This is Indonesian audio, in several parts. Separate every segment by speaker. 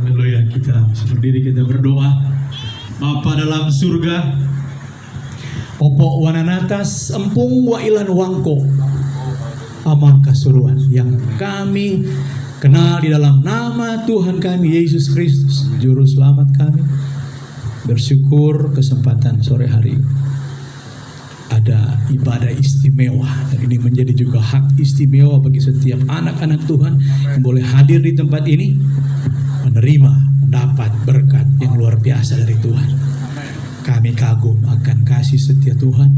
Speaker 1: Haleluya, kita berdiri, kita berdoa. Bapa dalam surga, Opo wananatas empung wailan wangko amang kasuruan yang kami kenal di dalam nama Tuhan kami Yesus Kristus, Juru Selamat kami. Bersyukur kesempatan sore hari ada ibadah istimewa, dan ini menjadi juga hak istimewa bagi setiap anak-anak Tuhan yang boleh hadir di tempat ini, menerima, mendapat berkat yang luar biasa dari Tuhan. Kami kagum akan kasih setia Tuhan,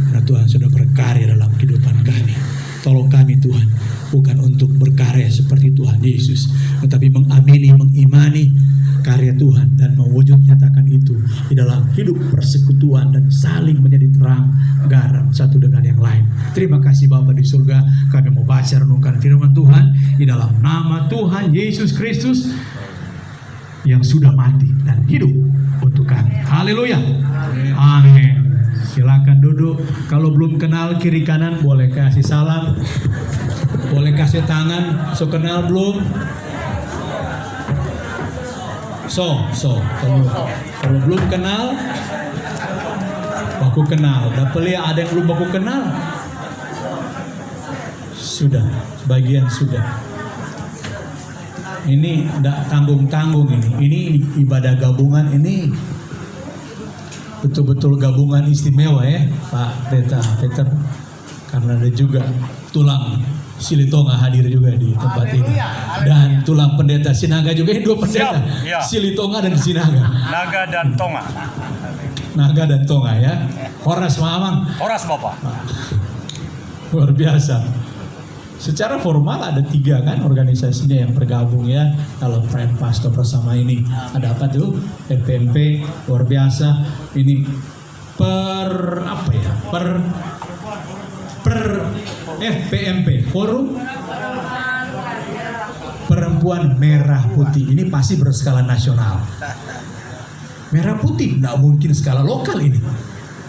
Speaker 1: karena Tuhan sudah berkarya dalam kehidupan kami. Tolong kami Tuhan, bukan untuk berkarya seperti Tuhan Yesus, tetapi mengamini, mengimani karya Tuhan dan mewujud nyatakan itu di dalam hidup persekutuan dan saling menjadi terang garam satu dengan yang lain. Terima kasih Bapa di surga, kami mau baca renungkan firman Tuhan di dalam nama Tuhan Yesus Kristus yang sudah mati dan hidup untuk kami. Haleluya. Amin. Silakan duduk. Kalau belum kenal kiri kanan boleh kasih salam, boleh kasih tangan. So kenal belum? Kalau belum kenal, baku kenal. Dapat ada yang belum baku kenal? Sudah, sebagian sudah. Ini tidak tanggung-tanggung ini. Ini ibadah gabungan ini betul-betul gabungan istimewa ya, Pak Pendeta Peter. Karena ada juga tulang Silitonga hadir juga di tempat ini. Dan tulang pendeta Sinaga juga, dua pendeta. Ya. Silitonga dan Sinaga.
Speaker 2: Naga dan Tonga.
Speaker 1: Naga dan Tonga ya. Horas Mamang.
Speaker 2: Horas Bapak.
Speaker 1: Luar biasa. Secara formal ada 3 kan organisasinya yang bergabung ya. Kalau Friend Pastor bersama ini ada apa tuh? FPMP luar biasa. Ini per FPMP, Forum Perempuan Merah Putih. Ini pasti berskala nasional. Merah putih, nggak mungkin skala lokal ini.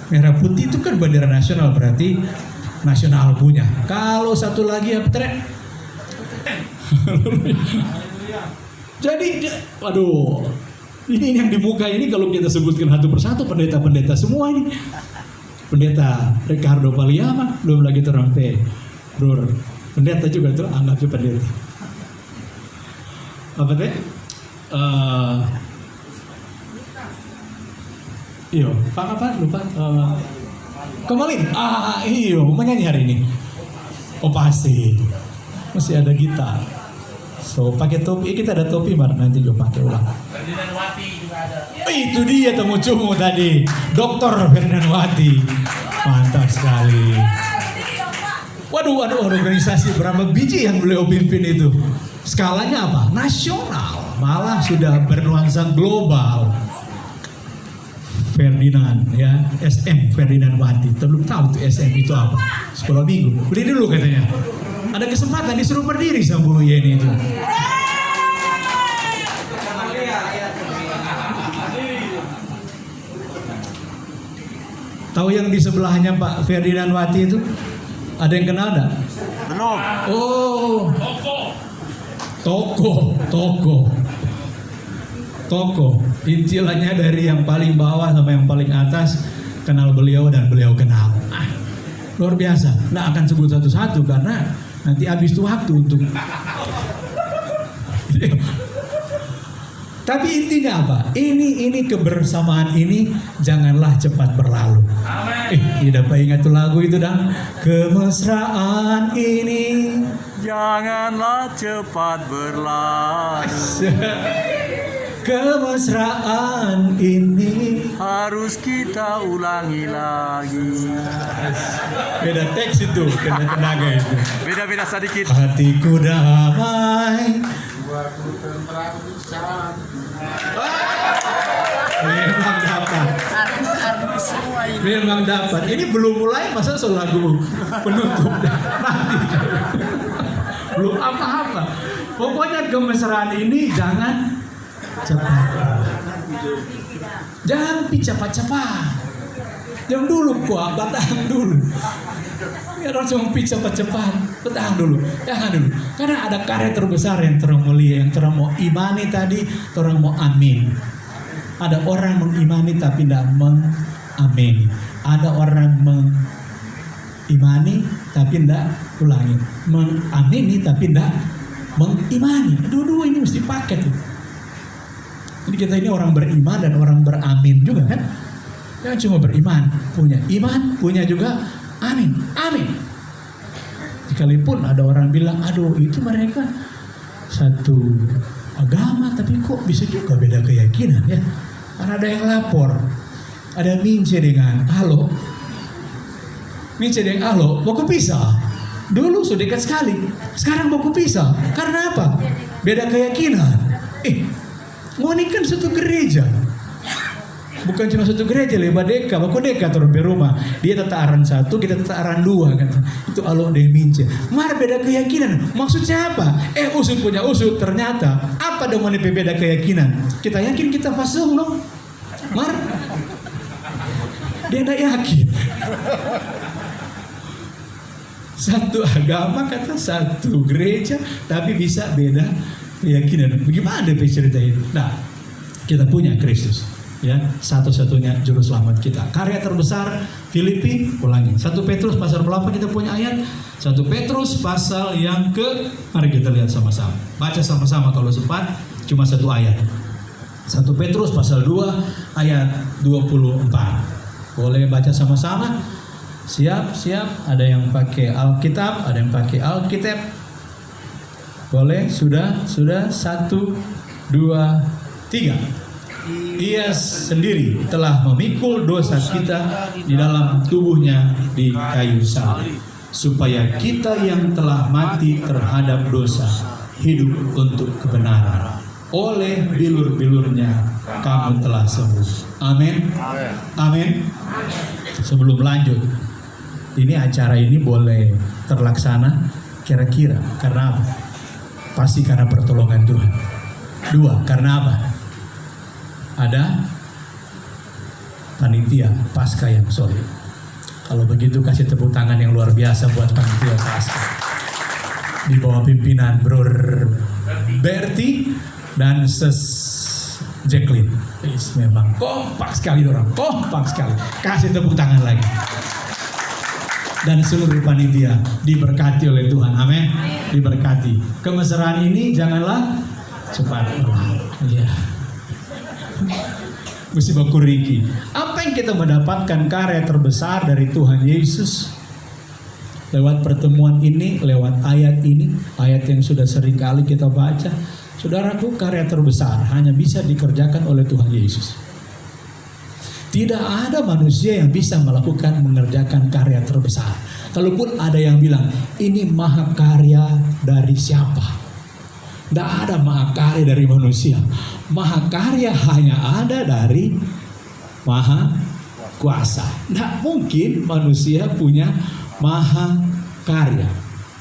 Speaker 1: Merah putih itu kan bendera nasional, berarti nasional punya. Kalau satu lagi apa trek? Jadi, waduh, ini yang di muka ini kalau kita sebutkan satu persatu pendeta-pendeta semua ini. Pendeta Ricardo Paliama, belum lagi terampe, Bro. Pendeta juga tuh, anggap tuh pendeta. Apa teh? Iyo, Pak apa? Lupa. Kembali. Iyo, menyanyi hari ini. Oh pasti, masih ada gitar. So pakai topi, kita ada topi mar nanti juga pakai ulang. Ferdinand Wati juga ada. Itu dia temu cumu tadi, Dokter Ferdinand Wati. Mantap sekali. Waduh, organisasi berapa biji yang beliau pimpin itu? Skalanya apa? Nasional, malah sudah bernuansa global. Ferdinand ya, SM Ferdinand Wati. Belum tahu tuh SM itu apa? Sekolah minggu. Beli dulu katanya. Ada kesempatan disuruh berdiri sama Bu Yeni itu. Tahu yang di sebelahnya Pak Ferdinand Wati itu? Ada yang kenal enggak?
Speaker 2: Belum.
Speaker 1: Oh. Toko. Incilannya dari yang paling bawah sama yang paling atas kenal beliau dan beliau kenal. Luar biasa. Nggak akan sebut satu-satu karena nanti habis itu waktu untuk Tapi intinya apa? Ini kebersamaan ini janganlah cepat berlalu. Dapat ingat tuh lagu itu dong. Kemesraan ini
Speaker 2: Janganlah cepat berlalu,
Speaker 1: kemesraan ini
Speaker 2: harus kita ulangi lagi.
Speaker 1: beda teks itu, kena tenaga itu.
Speaker 2: Beda-beda sedikit.
Speaker 1: Hatiku damai. Memang dapat. Memang dapat. Ini belum mulai masa soal lagu penutup nanti. Belum apa-apa. Pokoknya kemesraan ini jangan cepat. Jangan cepat-cepat. Yang dulu kuat, tahan dulu. Ya langsung cepat-cepat, tahan dulu, jangan dulu. Karena ada karya terbesar yang terang mulia, yang terang mau imani tadi, terang mau amin. Ada orang mengimani tapi tidak mengamini. Ada orang mengimani tapi tidak ulangi. Mengamini tapi tidak mengimani. Dua-dua ini mesti paket. Jadi kita ini orang beriman dan orang beramin juga kan. Jangan cuma beriman, punya iman, punya juga amin. Amin. Sekalipun ada orang bilang, aduh itu mereka satu agama tapi kok bisa juga beda keyakinan ya. Karena ada yang lapor, ada Mince dengan Alo. Mince dengan Alo, mau pisah. Dulu sudah dekat sekali, sekarang mau pisah. Karena apa? Beda keyakinan. Mau ini kan satu gereja. Bukan cuma satu gereja, lebar deka, baku deka turun di rumah. Dia tetap aran satu, kita tetap aran dua kan. Itu Alo dan Mince. Mar beda keyakinan. Maksudnya apa? Usut punya usut. Ternyata apa dong ini beda keyakinan? Kita yakin kita fasung no? Mar dia tidak yakin. Satu agama kata satu gereja, tapi bisa beda keyakinan. Bagaimana cerita itu? Nah, kita punya Kristus. Ya, satu-satunya juru selamat kita. Karya terbesar Filipi, ulangi. 1 Petrus pasal berapa kita punya ayat? 1 Petrus pasal yang mari kita lihat sama-sama. Baca sama-sama kalau sempat, cuma satu ayat. 1 Petrus pasal 2 ayat 24. Boleh baca sama-sama? Siap. Ada yang pakai Alkitab, ada yang pakai Alkitab. Boleh? Sudah. 1, 2, 3. Ia sendiri telah memikul dosa kita di dalam tubuhnya di kayu salib, supaya kita yang telah mati terhadap dosa hidup untuk kebenaran. Oleh bilur-bilurnya kamu telah sembuh. Amin. Amin. Sebelum lanjut, ini acara ini boleh terlaksana kira-kira karena apa? Pasti karena pertolongan Tuhan. 2, karena apa? Ada panitia Pasca yang solid. Kalau begitu kasih tepuk tangan yang luar biasa buat panitia Pasca di bawah pimpinan Bro Berti dan Ses Jacqueline. Memang kompak sekali orang, kompak sekali. Kasih tepuk tangan lagi. Dan seluruh panitia diberkati oleh Tuhan. Amin. Diberkati. Kemesraan ini janganlah cepat berlalu. Iya. Mesti baku Riki. Apa yang kita mendapatkan karya terbesar dari Tuhan Yesus lewat pertemuan ini, lewat ayat ini, ayat yang sudah sering kali kita baca. Saudaraku, karya terbesar hanya bisa dikerjakan oleh Tuhan Yesus. Tidak ada manusia yang bisa mengerjakan karya terbesar. Kalaupun ada yang bilang ini mahakarya dari siapa? Tidak ada mahakarya dari manusia. Mahakarya hanya ada dari Maha Kuasa. Tidak mungkin manusia punya mahakarya.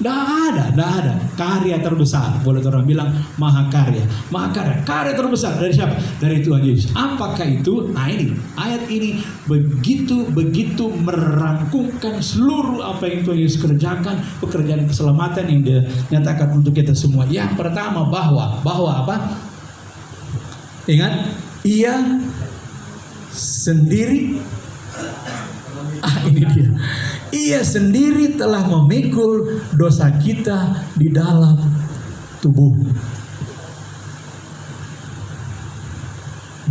Speaker 1: Tidak ada karya terbesar. Boleh orang bilang mahakarya. Mahakarya, karya terbesar dari siapa? Dari Tuhan Yesus. Apakah itu? Nah ini, ayat ini begitu merangkumkan seluruh apa yang Tuhan Yesus kerjakan, pekerjaan keselamatan yang dia nyatakan untuk kita semua. Yang pertama bahwa apa? Ingat, ia sendiri. Ini dia. Ia sendiri telah memikul dosa kita di dalam tubuh.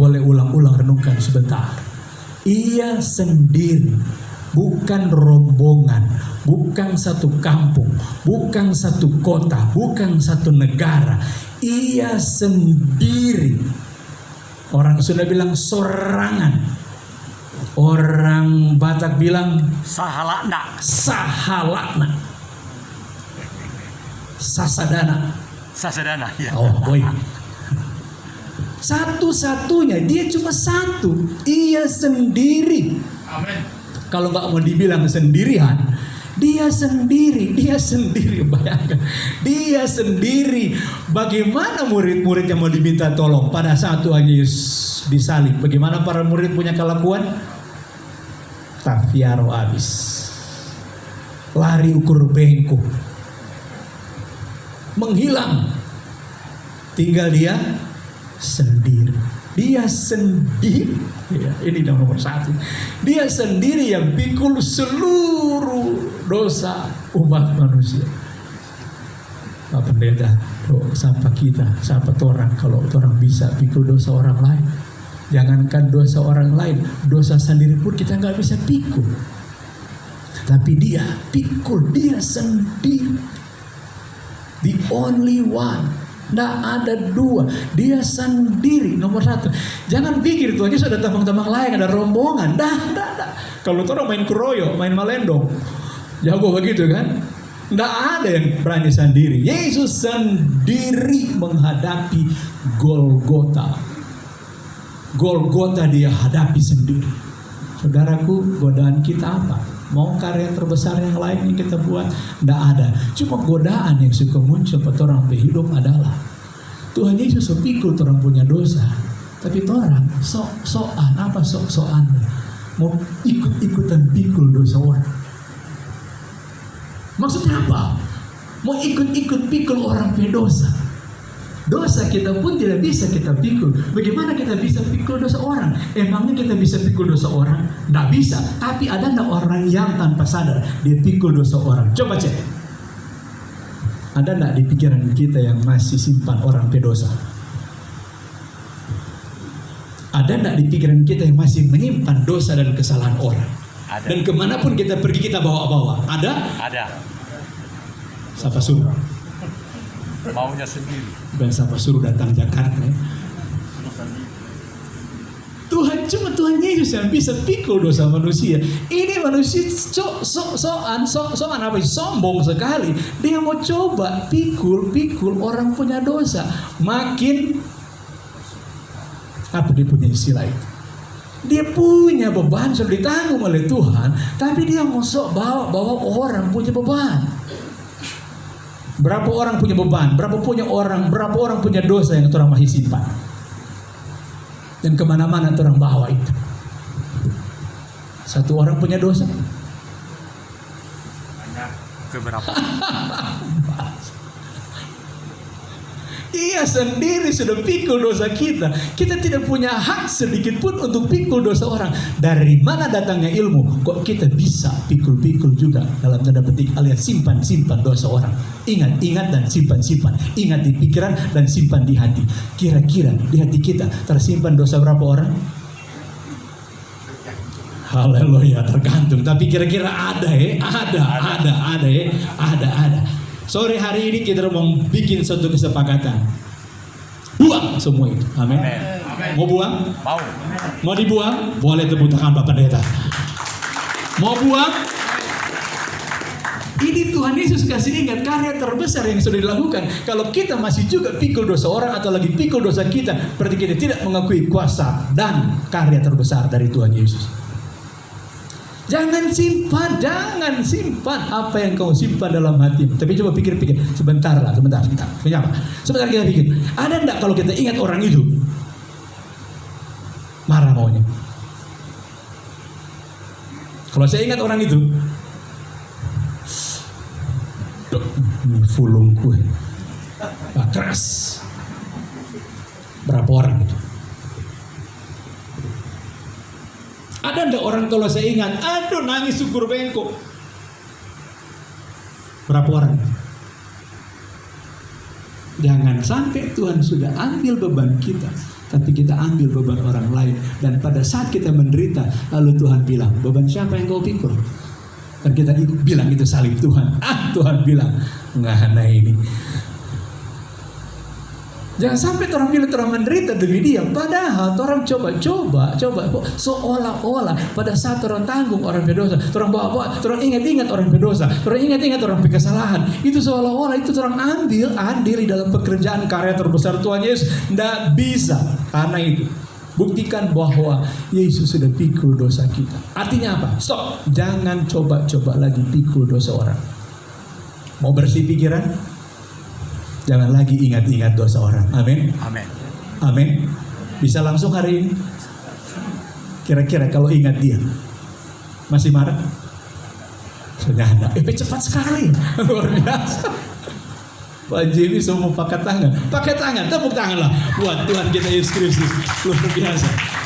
Speaker 1: Boleh ulang-ulang renungkan sebentar. Ia sendiri, bukan rombongan, bukan satu kampung, bukan satu kota, bukan satu negara. Ia sendiri. Orang Sunda bilang sorangan. Orang Batak bilang
Speaker 2: Sahalakna.
Speaker 1: sahalakna. Sasadana.
Speaker 2: Sasadana. Ya.
Speaker 1: Oh boy. Satu-satunya, dia cuma satu. Ia sendiri.
Speaker 2: Amin.
Speaker 1: Kalau nggak mau dibilang sendirian, dia sendiri, bayangkan, dia sendiri. Bagaimana murid-murid yang mau diminta tolong pada saat Tuhan Yesus disalib? Bagaimana para murid punya kelakuan? Tafiaro habis, lari ukur bengkok, menghilang. Tinggal dia sendiri. Dia sendiri, ya, ini nomor satu. Dia sendiri yang pikul seluruh dosa umat manusia. Pak Pendeta, siapa kita, siapa orang kalau orang bisa pikul dosa orang lain. Jangankan dosa orang lain, dosa sendiri pun kita nggak bisa pikul. Tapi dia pikul, dia sendiri. The only one. Nggak ada dua, dia sendiri nomor satu. Jangan pikir Tuhan Yesus ada teman-teman lain, ada rombongan. Dah. Kalau orang main keroyo, main malendong, jago begitu kan? Nggak ada yang berani sendiri. Yesus sendiri menghadapi Golgota. Golgota dia hadapi sendiri. Saudaraku, godaan kita apa? Mau karya terbesar yang lain yang kita buat? Nggak ada. Cuma godaan yang suka muncul pada orang hidup adalah Tuhan Yesus pikul orang punya dosa. Tapi orang sok-sokan, apa sok-sokan? Mau ikut-ikutan pikul dosa orang. Maksudnya apa? Mau ikut-ikut pikul orang punya dosa. Dosa kita pun tidak bisa kita pikul. Bagaimana kita bisa pikul dosa orang? Emangnya kita bisa pikul dosa orang? Tidak bisa. Tapi ada nggak orang yang tanpa sadar dia pikul dosa orang? Coba cek. Ada nggak di pikiran kita yang masih simpan orang pedosa? Ada nggak di pikiran kita yang masih menyimpan dosa dan kesalahan orang?
Speaker 2: Ada.
Speaker 1: Dan kemanapun kita pergi kita bawa-bawa. Ada?
Speaker 2: Ada.
Speaker 1: Siapa suruh?
Speaker 2: Maunya sendiri.
Speaker 1: Bukan siapa suruh datang Jakarta ya. Tuhan Yesus yang bisa pikul dosa manusia. Ini manusia soan apa? Sombong sekali. Dia mau coba pikul orang punya dosa. Makin apa dia punya istilah itu? Dia punya beban sudah ditanggung oleh Tuhan, tapi dia mau bawa orang punya beban. Berapa orang punya beban? Berapa orang punya dosa yang orang masih simpan? Dan kemana-mana orang bawa itu. Satu orang punya dosa?
Speaker 2: Keberapa?
Speaker 1: Ia sendiri sudah pikul dosa kita. Kita tidak punya hak sedikit pun untuk pikul dosa orang. Dari mana datangnya ilmu? Kok kita bisa pikul-pikul juga dalam tanda petik alias simpan-simpan dosa orang. Ingat dan simpan-simpan. Ingat di pikiran dan simpan di hati. Kira-kira di hati kita tersimpan dosa berapa orang? Haleluya, tergantung. Tapi kira-kira ada ya? Ada ya? Ada. Sore hari ini kita mau bikin suatu kesepakatan. Buang semua itu. Amin. Mau buang? Mau dibuang? Boleh tepuk tangan Bapak Pendeta. Mau buang? Ini Tuhan Yesus kasih ingat karya terbesar yang sudah dilakukan. Kalau kita masih juga pikul dosa orang atau lagi pikul dosa kita, berarti kita tidak mengakui kuasa dan karya terbesar dari Tuhan Yesus. Jangan simpan apa yang kau simpan dalam hati. Tapi coba pikir-pikir, sebentar. Sebentar kita pikir. Ada enggak kalau kita ingat orang itu? Marah maunya. Kalau saya ingat orang itu, ini fulungku, keras. Berapa orang itu? Ada enggak orang kalau saya ingat, aduh nangis syukur bengkok. Berapa orang? Jangan sampai Tuhan sudah ambil beban kita. tapi kita ambil beban orang lain. Dan pada saat kita menderita, lalu Tuhan bilang, beban siapa yang kau pikul? Dan kita bilang itu salib Tuhan. Tuhan bilang, enggak, nah ini. Jangan sampai orang bilang orang menderita demi dia, padahal orang coba seolah-olah pada saat orang tanggung orang berdosa, orang bawa, orang ingat-ingat orang berdosa, orang ingat-ingat orang berkesalahan, itu seolah-olah itu orang ambil andil di dalam pekerjaan karya terbesar Tuhan Yesus. Tidak bisa, karena itu buktikan bahwa Yesus sudah pikul dosa kita. Artinya apa? Stop, jangan coba-coba lagi pikul dosa orang. Mau bersih pikiran? Jangan lagi ingat-ingat dosa orang. Amin.
Speaker 2: Amin.
Speaker 1: Amin. Bisa langsung hari ini. Kira-kira kalau ingat dia masih marah? Sudah ada. Cepat sekali. Luar biasa. Pak Jimmy semua pakai tangan. Pakai tangan, tepuk tangan lah buat Tuhan kita Yesus Kristus. Luar biasa.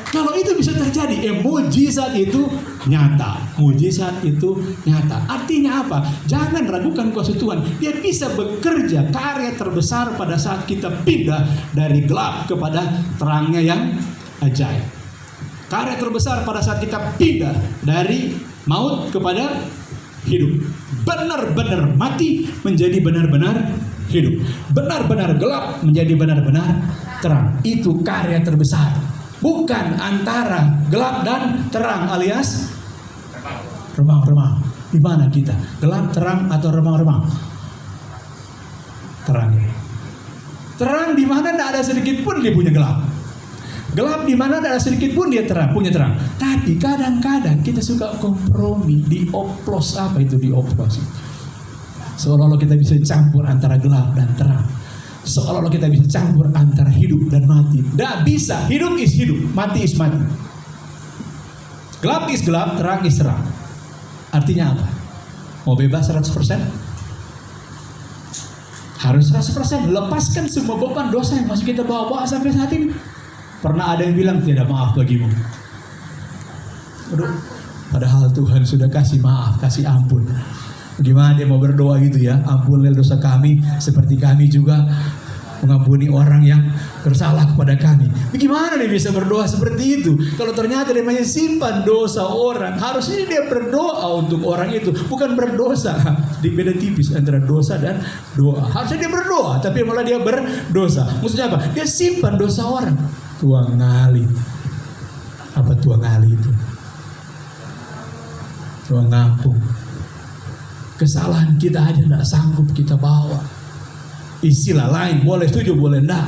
Speaker 1: Kalau itu bisa terjadi, mujizat itu nyata. Mujizat itu nyata. Artinya apa? Jangan ragukan kuasa Tuhan. Dia bisa bekerja karya terbesar pada saat kita pindah dari gelap kepada terangnya yang ajaib. Karya terbesar pada saat kita pindah dari maut kepada hidup. Benar-benar mati menjadi benar-benar hidup. Benar-benar gelap menjadi benar-benar terang. Itu karya terbesar. Bukan antara gelap dan terang alias remang-remang. Di mana kita? Gelap, terang atau remang-remang? Terang. Terang di mana tidak ada sedikit pun dia punya gelap. Gelap di mana tidak ada sedikit pun dia terang, punya terang. Tapi kadang-kadang kita suka kompromi, dioplos. Apa itu dioplos? Seolah-olah kita bisa campur antara gelap dan terang. Seolah-olah kita bisa campur antara hidup dan mati. Tidak bisa. Hidup is hidup, mati is mati. Gelap is gelap, terang is terang. Artinya apa? Mau bebas 100%? Harus 100%. Lepaskan semua beban dosa yang masih kita bawa-bawa sampai saat ini. Pernah ada yang bilang tidak maaf bagimu. Aduh, padahal Tuhan sudah kasih maaf, kasih ampun. Bagaimana dia mau berdoa gitu ya? Ampunilah dosa kami seperti kami juga mengampuni orang yang bersalah kepada kami. Bagaimana dia bisa berdoa seperti itu? Kalau ternyata dia masih simpan dosa orang, harusnya dia berdoa untuk orang itu, bukan berdosa. Di beda tipis antara dosa dan doa. Harusnya dia berdoa, tapi malah dia berdosa. Maksudnya apa? Dia simpan dosa orang. Tuang ngali. Apa tuang ngali itu? Tuang ngampung. Kesalahan kita aja tidak sanggup kita bawa. Istilah lain boleh setuju boleh tidak.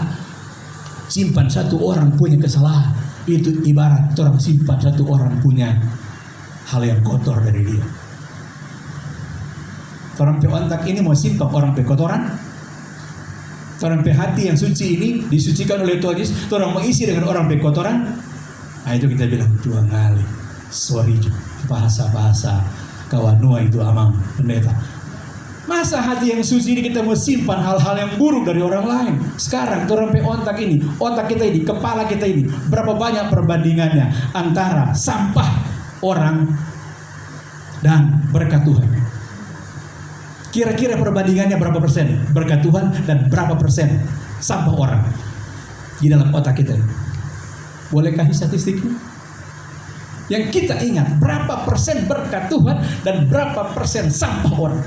Speaker 1: Simpan satu orang punya kesalahan, itu ibarat orang simpan satu orang punya hal yang kotor dari dia. Orang peontak ini mau simpan orang pekotoran. Orang hati yang suci ini disucikan oleh Tuhan Yesus. Orang mau isi dengan orang pekotoran. Nah itu kita bilang Tuhan ngali. Sorry bahasa-bahasa kawanua itu amang pendeta. Masa hati yang suci ini kita mau simpan hal-hal yang buruk dari orang lain. Sekarang orang otak ini, otak kita ini, kepala kita ini, berapa banyak perbandingannya antara sampah orang dan berkat Tuhan? Kira-kira perbandingannya berapa persen berkat Tuhan dan berapa persen sampah orang di dalam otak kita? Boleh kasih statistiknya? Yang kita ingat berapa persen berkat Tuhan dan berapa persen sampah orang.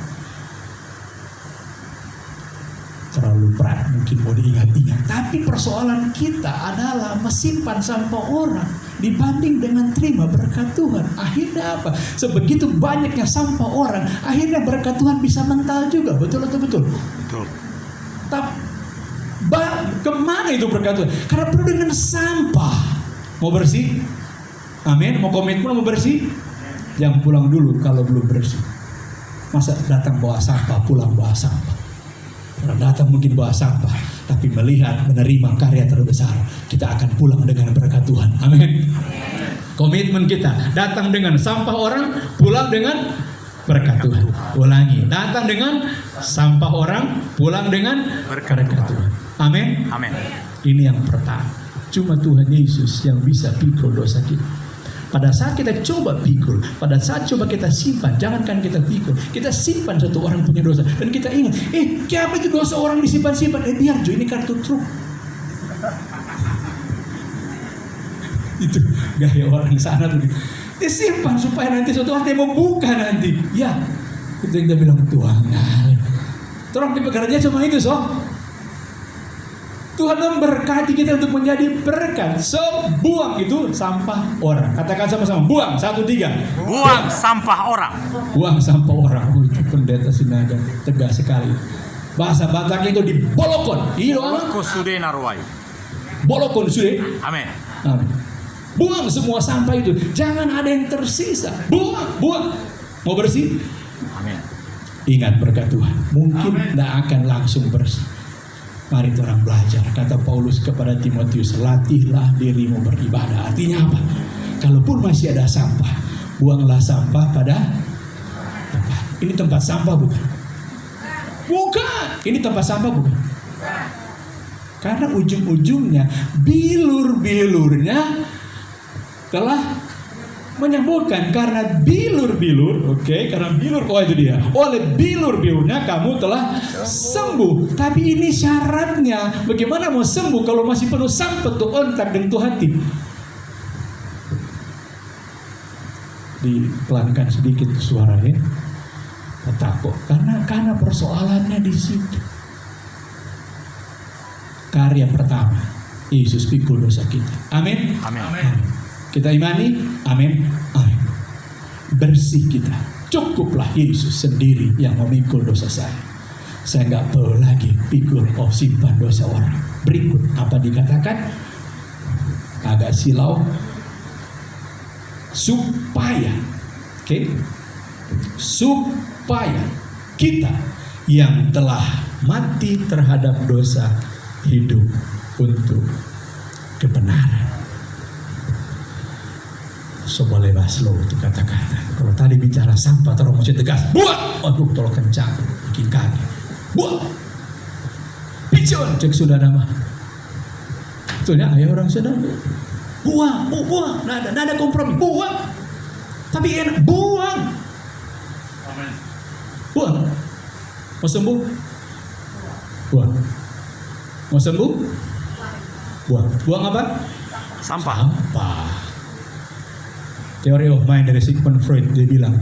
Speaker 1: Terlalu berat mungkin mau diingat-ingat. Tapi persoalan kita adalah mesimpan sampah orang dibanding dengan terima berkat Tuhan. Akhirnya apa? Sebegitu banyaknya sampah orang, akhirnya berkat Tuhan bisa mental juga. Betul atau betul?
Speaker 2: Betul.
Speaker 1: Tapi kemana itu berkat Tuhan? Karena penuh dengan sampah. Mau bersih? Amin. Mau komitmen mau bersih? Jangan pulang dulu kalau belum bersih. Masa datang bawa sampah, pulang bawa sampah. Orang datang mungkin bawa sampah, tapi melihat, menerima karya terbesar, kita akan pulang dengan berkat Tuhan. Amin. Komitmen kita datang dengan sampah orang, pulang dengan berkat Tuhan. Ulangi, datang dengan sampah orang, pulang dengan berkat Tuhan. Amin.
Speaker 2: Amin.
Speaker 1: Ini yang pertama. Cuma Tuhan Yesus yang bisa pikul dosa kita. Pada saat kita coba pikul, pada saat coba kita simpan, jangankan kita pikul, kita simpan satu orang punya dosa dan kita ingat, kenapa itu dosa orang disimpan-simpan? Biar Jo, ini kartu truk. Itu gaya orang sana tuh. Disimpan supaya nanti suatu hati membuka nanti. Ya, itu yang dia bilang Tuhan. Tolong dipegarnya cuma itu, so. Tuhan memberkati kita untuk menjadi berkat. So, buang itu sampah orang. Katakan sama-sama, buang. 1, 3.
Speaker 2: Buang sampah orang.
Speaker 1: Buang sampah orang. Oh, itu pendeta Sinaga tegas sekali. Bahasa Batak itu dibolokon. Iya,
Speaker 2: Ko sude narwai.
Speaker 1: bolokon sudah.
Speaker 2: Amin.
Speaker 1: Amin. Buang semua sampah itu. Jangan ada yang tersisa. Buang, buang. Mau bersih?
Speaker 2: Amin.
Speaker 1: Ingat berkat Tuhan. Mungkin tidak akan langsung bersih. Mari orang belajar. Kata Paulus kepada Timotius, latihlah dirimu beribadah. Artinya apa? Kalaupun masih ada sampah, buanglah sampah pada tempat. Ini tempat sampah bukan? Bukan. Ini tempat sampah bukan? Karena ujung-ujungnya bilur-bilurnya telah menyembuhkan. Karena bilur-bilur, karena bilur, oh itu dia. Oleh bilur-bilurnya kamu telah sembuh. Tapi ini syaratnya. Bagaimana mau sembuh kalau masih penuh sampah tuh ontak dan tuh hati? Dipelankan sedikit suaranya. Takut karena persoalannya di situ. Karya pertama, Yesus pikul dosa kita. Amin.
Speaker 2: Amin.
Speaker 1: Kita imani, amin, amin. Bersih kita. Cukuplah Yesus sendiri yang memikul dosa saya. Saya nggak perlu lagi pikul, simpan dosa orang. Berikut apa dikatakan? Agak silau. Supaya, supaya kita yang telah mati terhadap dosa hidup untuk kebenaran. Sobat lepas lo itu kata-kata. Kalau tadi bicara sampah, tolong mesti tegas. Buang! Waduh, tolong kencang. Bikin kaki. Buang! Picon! Cek sudah nama. Betulnya ayah orang sudah. Buang! Buang! Nggak ada kompromi. Buang! Tapi enak. Buang!
Speaker 2: Amin.
Speaker 1: Buang! Mau sembuh? Buang! Mau sembuh? Buang! Buang apa?
Speaker 2: Sampah.
Speaker 1: Sampah. Teori of mind dari Sigmund Freud, dia bilang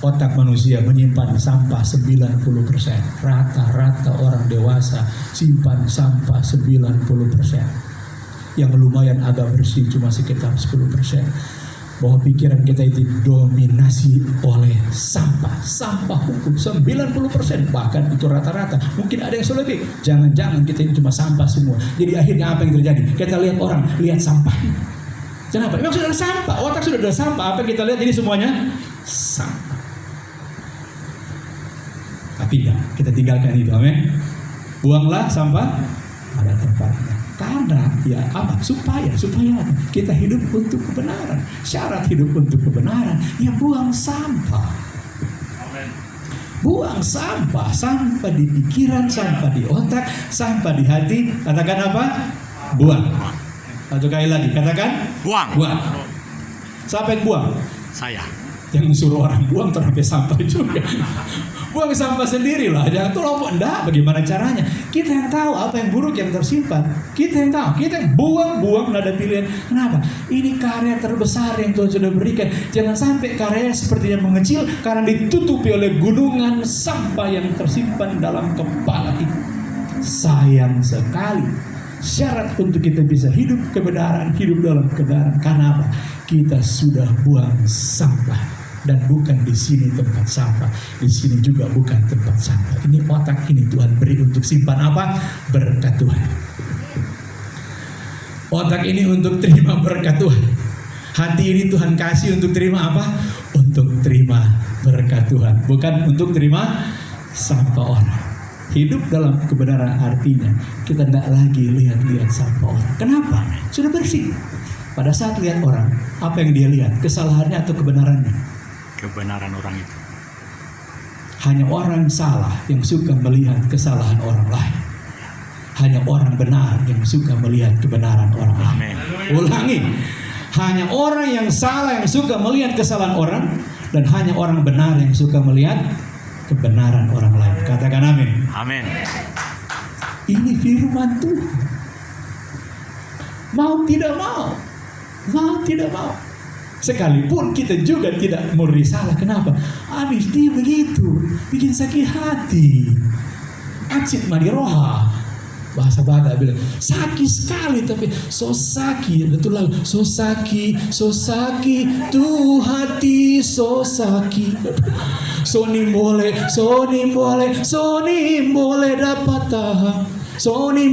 Speaker 1: otak manusia menyimpan sampah 90%. Rata-rata orang dewasa simpan sampah 90%. Yang lumayan agak bersih cuma sekitar 10%. Bahwa pikiran kita itu dominasi oleh sampah. Sampah hukum 90%, bahkan itu rata-rata. Mungkin ada yang lebih. Jangan-jangan kita ini cuma sampah semua. Jadi akhirnya apa yang terjadi? Kita lihat orang, lihat sampah. Kenapa? Memang sudah ada sampah, otak sudah ada sampah. Apa yang kita lihat ini semuanya sampah. Tapi enggak, kita tinggalkan itu, amin. Buanglah sampah pada tempatnya. Karena ya apa? Supaya apa? Kita hidup untuk kebenaran. Syarat hidup untuk kebenaran, ya buang sampah.
Speaker 2: Amin.
Speaker 1: Buang sampah, sampah di pikiran, sampah di otak, sampah di hati. Katakan apa? Buang. Satu kali lagi, katakan
Speaker 2: Buang.
Speaker 1: buang. Siapa yang buang?
Speaker 2: Saya.
Speaker 1: Yang suruh orang buang tersampai sampah juga. Buang sampah sendiri lah. Jangan tolong enggak. Bagaimana caranya? Kita yang tahu apa yang buruk yang tersimpan. Kita yang tahu. Kita yang buang. Nggak ada pilihan. Kenapa? Ini karya terbesar yang Tuhan sudah berikan. Jangan sampai karyanya sepertinya mengecil karena ditutupi oleh gunungan sampah yang tersimpan dalam kepala kita. Sayang sekali. Syarat untuk kita bisa hidup kebenaran, hidup dalam kebenaran. Karena apa? Kita sudah buang sampah. Dan bukan di sini tempat sampah. Di sini juga bukan tempat sampah. Ini otak ini Tuhan beri untuk simpan apa? Berkat Tuhan. Otak ini untuk terima berkat Tuhan. Hati ini Tuhan kasih untuk terima apa? Untuk terima berkat Tuhan. Bukan untuk terima sampah orang. Hidup dalam kebenaran artinya kita tidak lagi lihat-lihat sampah orang. Kenapa? Sudah bersih. Pada saat lihat orang, apa yang dia lihat? Kesalahannya atau kebenarannya?
Speaker 2: Kebenaran orang itu.
Speaker 1: Hanya orang salah yang suka melihat kesalahan orang lain. Hanya orang benar yang suka melihat kebenaran orang lain.
Speaker 2: Amin.
Speaker 1: Ulangi. Hanya orang yang salah yang suka melihat kesalahan orang. Dan hanya orang benar yang suka melihat kebenaran orang lain. Katakan amin.
Speaker 2: Amin.
Speaker 1: Ini firman Tuhan. Mau tidak mau, Mau tidak mau. Sekalipun kita juga tidak memberi salah. Kenapa? Habis dia begitu, bikin sakit hati. Acit madiroha. Bahasa Batak bilang sakit sekali, tapi so sakit. Betul lah, so sakit tuh hati so sakit. Soni boleh dapat tahan. Soni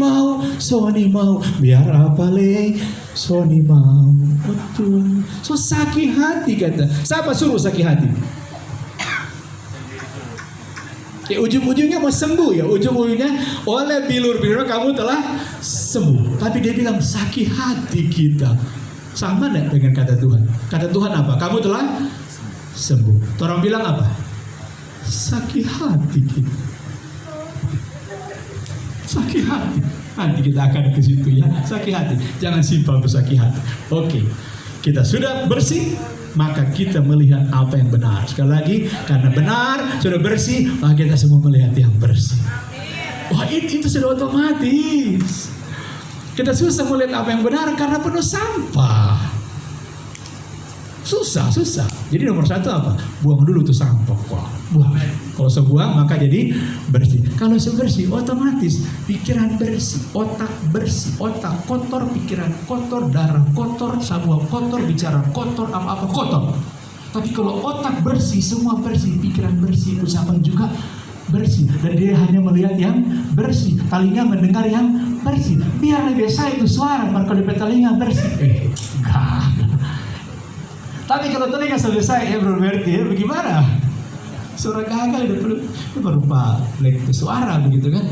Speaker 1: mau biar apa le? Soni mau betul. So sakit hati kata. Siapa suruh sakit hati? Ya ujung-ujungnya mau sembuh ya. Ujung-ujungnya oleh bilur-bilur kamu telah sembuh. Tapi dia bilang sakit hati kita. Sama enggak dengan kata Tuhan? Kata Tuhan apa? Kamu telah sembuh. Orang bilang apa? Sakit hati kita. Sakit hati. Nanti kita akan ke situ ya. Sakit hati. Jangan simpel untuk sakit hati. Oke. Kita sudah bersih, maka kita melihat apa yang benar. Sekali lagi, karena benar, sudah bersih, maka kita semua melihat yang bersih. Wah, itu sudah otomatis. Kita susah melihat apa yang benar karena penuh sampah. Susah. Jadi nomor satu apa? Buang dulu tuh sampah. Wah, buang. Kalau sebuang maka jadi bersih. Kalau sebersih, otomatis pikiran bersih, otak bersih, otak kotor, pikiran kotor, darah kotor, semua kotor, bicara kotor, apa-apa kotor. Tapi kalau otak bersih, semua bersih, pikiran bersih, ucapan juga bersih. Dan dia hanya melihat yang bersih, telinga mendengar yang bersih. Biar lebih biasa itu suara, kalau di telinga bersih. Enggak. Tapi kalau telinga selesai ya berarti ya bagaimana? Suara gagal itu berupa suara begitu kan.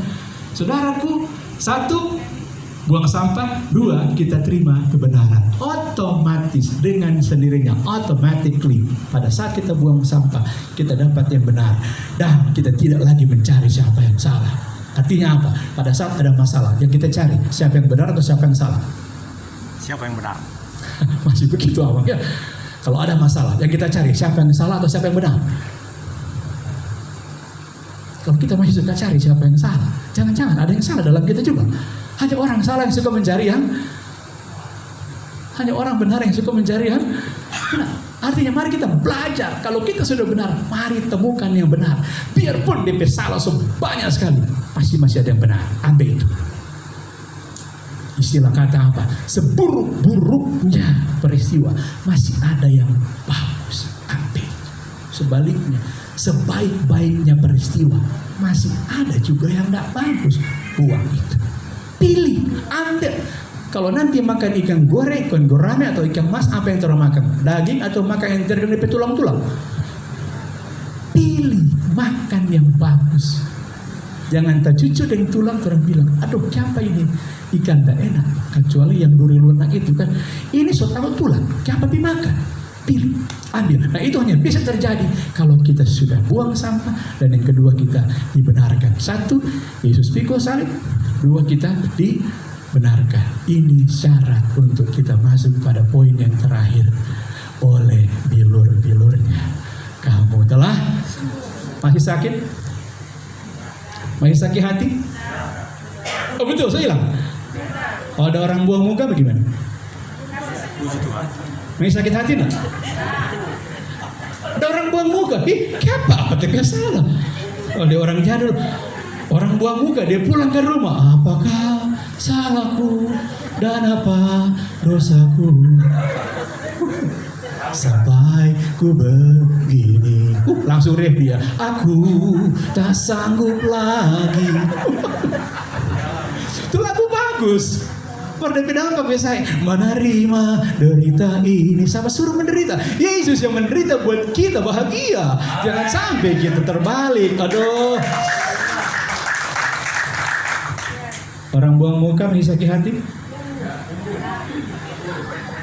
Speaker 1: Saudaraku, satu, buang sampah. Dua, kita terima kebenaran. Otomatis dengan sendirinya, automatically pada saat kita buang sampah, kita dapat yang benar. Dan kita tidak lagi mencari siapa yang salah. Artinya apa? Pada saat ada masalah, yang kita cari siapa yang benar atau siapa yang salah?
Speaker 2: Siapa yang benar?
Speaker 1: Masih begitu awak ya. Kalau ada masalah, yang kita cari siapa yang salah atau siapa yang benar? Kalau kita masih suka cari siapa yang salah, jangan-jangan ada yang salah dalam kita juga. Hanya orang salah yang suka mencari yang, hanya orang benar yang suka mencari yang benar. Artinya mari kita belajar. Kalau kita sudah benar, mari temukan yang benar. Biarpun DP salah sebanyak sekali, masih ada yang benar. Ambil itu. Istilah kata apa? Seburuk-buruknya peristiwa masih ada yang bagus. Ambil. Sebaliknya, sebaik-baiknya peristiwa masih ada juga yang tidak bagus. Buang itu. Pilih, ambil. Kalau nanti makan ikan goreng, ikan gorame atau ikan mas, apa yang terlalu makan? Daging atau makan yang terdiri dari tulang-tulang? Pilih makan yang bagus. Jangan tercucu dengan tulang, orang bilang, aduh siapa ini? Ikan tak enak, kecuali yang duri lunak itu kan. Ini so tahu tulang, siapa dimakan? Pilih, ambil. Nah itu hanya bisa terjadi kalau kita sudah buang sampah. Dan yang kedua kita dibenarkan. Satu, Yesus pikul salib. Dua, kita dibenarkan. Ini syarat untuk kita masuk pada poin yang terakhir. Oleh bilur-bilurnya kamu telah masih sakit? Masih sakit hati? Oh betul, saya hilang. Kalau ada orang buang muka bagaimana?
Speaker 2: Puji Tuhan.
Speaker 1: Masih sakit hati nak? Ada orang buang muka, apa tapi salah? Oh dia orang jadul, orang buang muka, dia pulang ke rumah. Apakah salahku dan apa dosaku sampai ku begini? Langsung ref dia. Aku tak sanggup lagi. Itu lagu bagus. Pada pedang pakai saya menerima derita ini. Sama suruh menderita. Yesus yang menderita buat kita bahagia. Jangan sampai kita terbalik. Aduh. Orang buang muka masih sakit hati?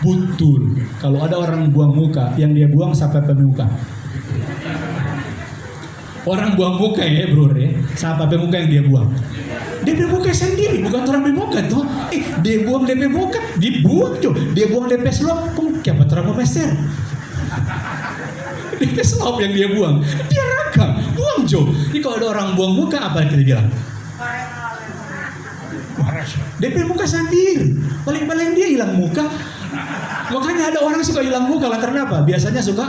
Speaker 1: Betul. Kalau ada orang buang muka, yang dia buang sampai pemuka. Orang buang muka ya bro ya. Sampai pemuka yang dia buang. DP muka sendiri, bukan orang pemuka tuh. Dia buang DP muka, dibuang tuh. Dia buang DP slop, kenapa terang meser? DP slop yang dia buang, dia rakam, buang jo. Jadi kalau ada orang buang muka apa yang kita bilang? DP muka sendiri, paling-paling dia hilang muka. Makanya ada orang suka hilang muka lantaran apa? Biasanya suka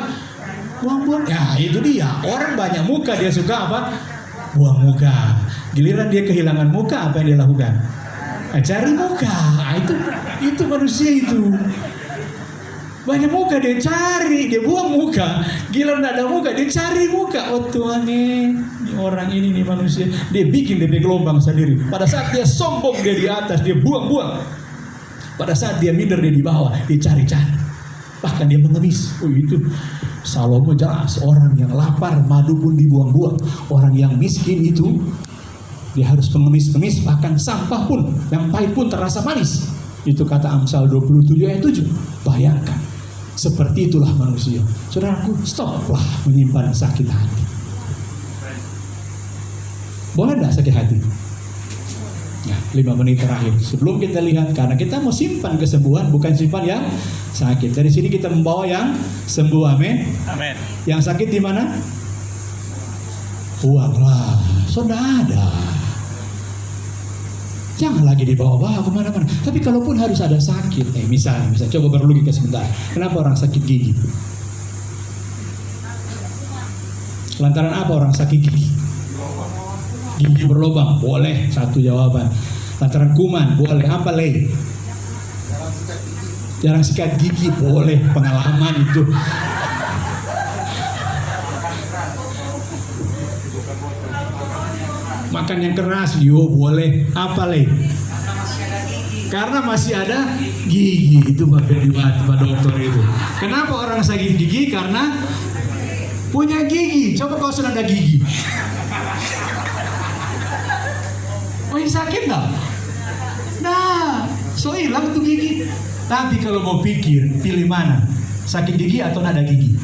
Speaker 1: buang-buang. Ya itu dia. Orang banyak muka dia suka apa? Buang muka. Giliran dia kehilangan muka, apa yang dia lakukan? Cari muka. Itu manusia itu. Banyak muka dia cari, dia buang muka. Giliran ada muka dia cari muka. Oh Tuhan ini orang ini nih manusia. Dia bikin dia gelombang sendiri. Pada saat dia sombong dia di atas, dia buang-buang. Pada saat dia minder dia di bawah, dia cari-cari. Bahkan dia mengemis. Oh itu Salomo jelas, orang yang lapar madu pun dibuang-buang. Orang yang miskin itu dia harus pengemis-pengemis, bahkan sampah pun yang pahit pun terasa manis. Itu kata Amsal 27 ayat 7. Bayangkan, seperti itulah manusia. Saudaraku, stoplah menyimpan sakit hati. Boleh tidak sakit hati? Nah, 5 menit terakhir sebelum kita lihat, karena kita mau simpan kesembuhan, bukan simpan yang sakit. Dari sini kita membawa yang sembuh, amin.
Speaker 2: Amin.
Speaker 1: Yang sakit di mana? Uanglah, sudah ada. Jangan lagi dibawa-bawa kemana-mana. Tapi kalaupun harus ada sakit, misalnya coba berlogika sebentar. Kenapa orang sakit gigi? Lantaran apa orang sakit gigi? Gigi berlubang, boleh, satu jawaban. Lantaran kuman, boleh. Apa lagi? Jarang sikat gigi, boleh, pengalaman itu. Makan yang keras, boleh. Apa lagi? Karena masih ada gigi. Itu Pak dokter itu. Kenapa orang sakit gigi? Karena punya gigi. Coba kalau sudah ada gigi. Masih sakit nggak? Nah, so hilang tuh gigi. Tapi kalau mau pikir, pilih mana? Sakit gigi atau nggak ada gigi?